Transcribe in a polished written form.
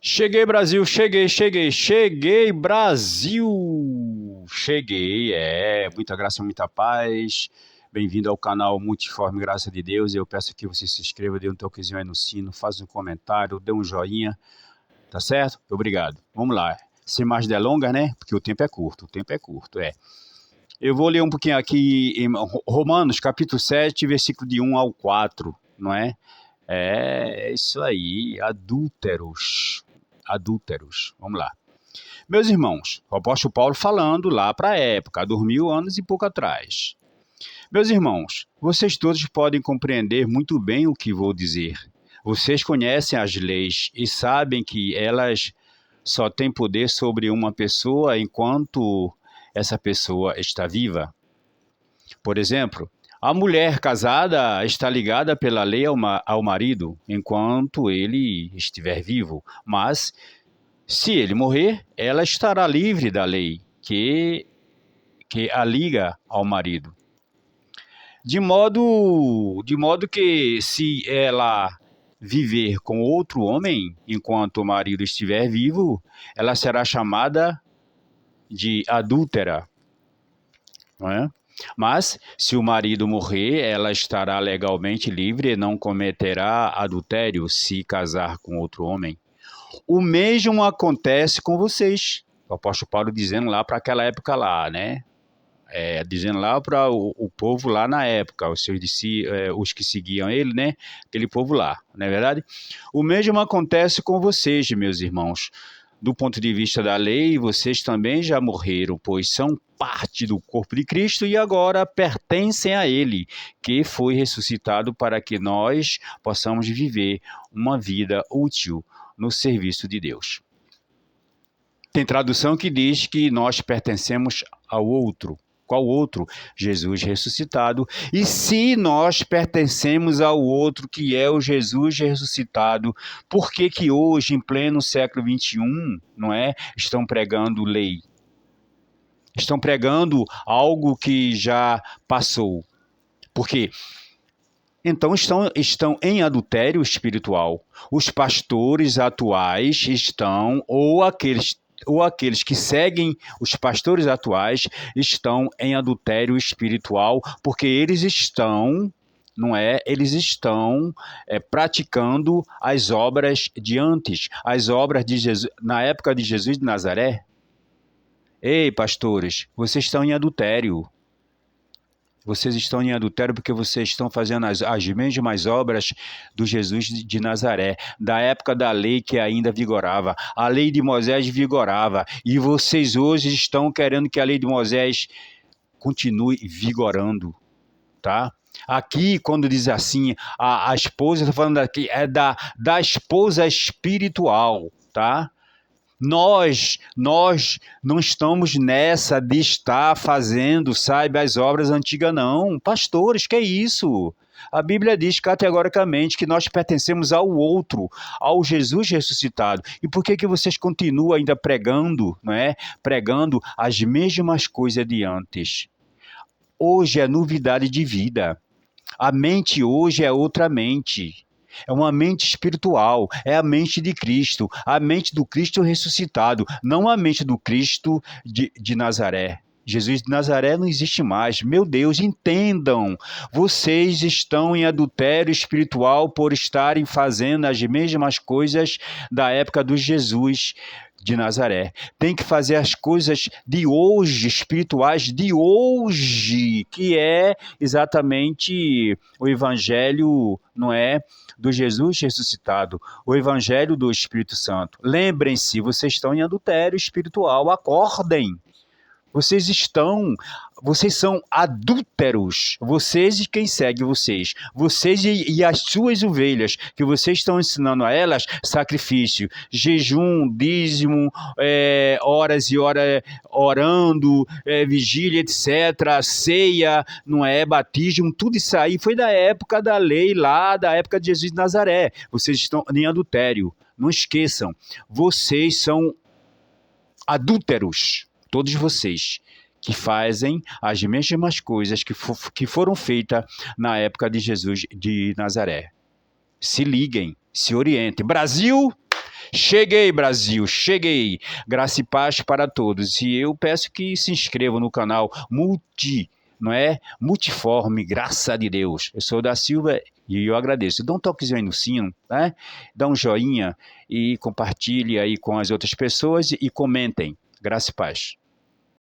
Cheguei, Brasil, cheguei, Brasil! Cheguei, muita graça, muita paz. Bem-vindo ao canal Multiforme Graça de Deus. Eu peço que você se inscreva, dê um toquezinho aí no sino, faça um comentário, dê um joinha, tá certo? Obrigado. Vamos lá. Sem mais delongas, né? Porque o tempo é curto. Eu vou ler um pouquinho aqui em Romanos, capítulo 7, versículo de 1 ao 4, não é? É isso aí, adúlteros. Vamos lá. Meus irmãos, o apóstolo Paulo falando lá para a época, há 2000 anos e pouco atrás. Meus irmãos, vocês todos podem compreender muito bem o que vou dizer. Vocês conhecem as leis e sabem que elas só têm poder sobre uma pessoa enquanto essa pessoa está viva. Por exemplo, a mulher casada está ligada pela lei ao marido enquanto ele estiver vivo, mas se ele morrer, ela estará livre da lei que a liga ao marido. De modo que, se ela viver com outro homem enquanto o marido estiver vivo, ela será chamada de adúltera, não é? Mas, se o marido morrer, ela estará legalmente livre e não cometerá adultério se casar com outro homem. O mesmo acontece com vocês. O apóstolo Paulo dizendo lá para aquela época lá, né? Dizendo lá para o povo lá na época, os que seguiam ele, né? Aquele povo lá, não é verdade? O mesmo acontece com vocês, meus irmãos. Do ponto de vista da lei, vocês também já morreram, pois são parte do corpo de Cristo e agora pertencem a Ele, que foi ressuscitado para que nós possamos viver uma vida útil no serviço de Deus. Tem tradução que diz que nós pertencemos ao outro. Qual outro? Jesus ressuscitado. E se nós pertencemos ao outro, que é o Jesus ressuscitado, por que que hoje, em pleno século XXI, não é, estão pregando lei? Estão pregando algo que já passou. Por quê? Então estão em adultério espiritual. Os pastores atuais estão, ou aqueles que seguem os pastores atuais estão em adultério espiritual, porque eles estão, não é? Eles estão praticando as obras de antes, as obras de Jesus, na época de Jesus de Nazaré. Ei, pastores, vocês estão em adultério. Vocês estão em adultério porque vocês estão fazendo as mesmas obras do Jesus de Nazaré, da época da lei que ainda vigorava. A lei de Moisés vigorava e vocês hoje estão querendo que a lei de Moisés continue vigorando, tá? Aqui, quando diz assim, a esposa, está falando aqui, é da esposa espiritual, tá? Nós não estamos nessa de estar fazendo, sabe, as obras antigas, não. Pastores, que é isso? A Bíblia diz categoricamente que nós pertencemos ao outro, ao Jesus ressuscitado. E por que que vocês continuam ainda pregando, não é? Pregando as mesmas coisas de antes? Hoje é novidade de vida. A mente hoje é outra mente. É uma mente espiritual, é a mente de Cristo, a mente do Cristo ressuscitado, não a mente do Cristo de Nazaré. Jesus de Nazaré não existe mais. Meu Deus, entendam, vocês estão em adultério espiritual por estarem fazendo as mesmas coisas da época do Jesus de Nazaré. Tem que fazer as coisas de hoje, espirituais de hoje, que é exatamente o evangelho, não é? Do Jesus ressuscitado, o evangelho do Espírito Santo. Lembrem-se, vocês estão em adultério espiritual, acordem. Vocês são adúlteros, vocês e quem segue vocês e as suas ovelhas, que vocês estão ensinando a elas sacrifício, jejum, dízimo, horas e horas orando, vigília, etc., ceia, não é, batismo, tudo isso aí foi da época da lei lá, da época de Jesus de Nazaré. Vocês estão em adultério, não esqueçam, vocês são adúlteros. Todos vocês que fazem as mesmas coisas que foram feitas na época de Jesus de Nazaré. Se liguem, se orientem. Brasil, Cheguei, Brasil, cheguei. Graça e paz para todos. E eu peço que se inscrevam no canal não é? Multiforme, graça de Deus. Eu sou o da Silva e eu agradeço. Dá um toquezinho aí no sino, né? Dá um joinha e compartilhe aí com as outras pessoas e comentem. Graça e paz.